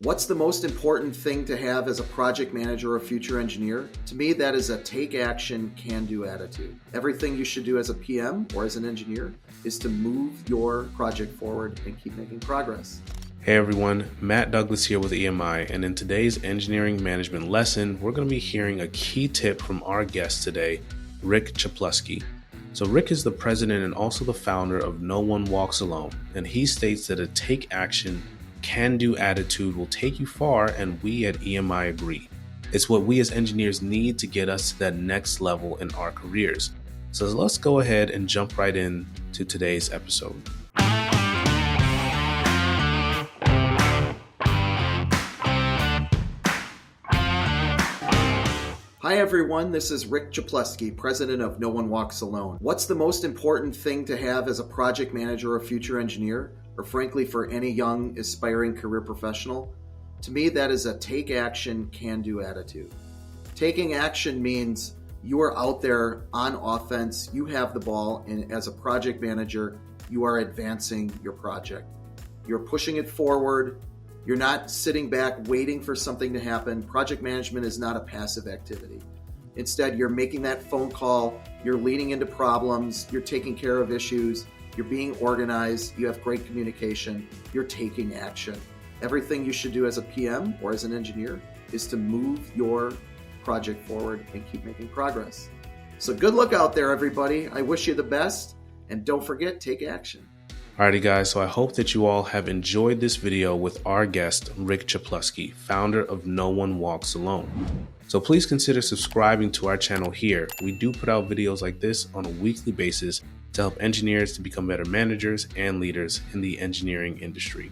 What's the most important thing to have as a project manager or future engineer? To me, that is a take action, can-do attitude. Everything you should do as a PM or as an engineer is to move your project forward and keep making progress. Hey everyone, Matt Douglas here with EMI, and in today's engineering management lesson, we're going to be hearing a key tip from our guest today, Rick Czaplewski. So Rick is the president and also the founder of No One Walks Alone, and he states that a take action, can-do attitude will take you far, and we at EMI agree. It's what we as engineers need to get us to that next level in our careers. So let's go ahead and jump right in to today's episode. Hi everyone, this is Rick Czaplewski, president of No One Walks Alone. What's the most important thing to have as a project manager or future engineer, or frankly for any young aspiring career professional? To me, that is a take action, can-do attitude. Taking action means you are out there on offense, you have the ball, and as a project manager, you are advancing your project. You're pushing it forward. You're not sitting back waiting for something to happen. Project management is not a passive activity. Instead, you're making that phone call, you're leaning into problems, you're taking care of issues, you're being organized, you have great communication, you're taking action. Everything you should do as a PM or as an engineer is to move your project forward and keep making progress. So good luck out there, everybody. I wish you the best, and don't forget, take action. Alrighty guys, so I hope that you all have enjoyed this video with our guest, Rick Czaplewski, founder of No One Walks Alone. So please consider subscribing to our channel here. We do put out videos like this on a weekly basis to help engineers to become better managers and leaders in the engineering industry.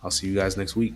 I'll see you guys next week.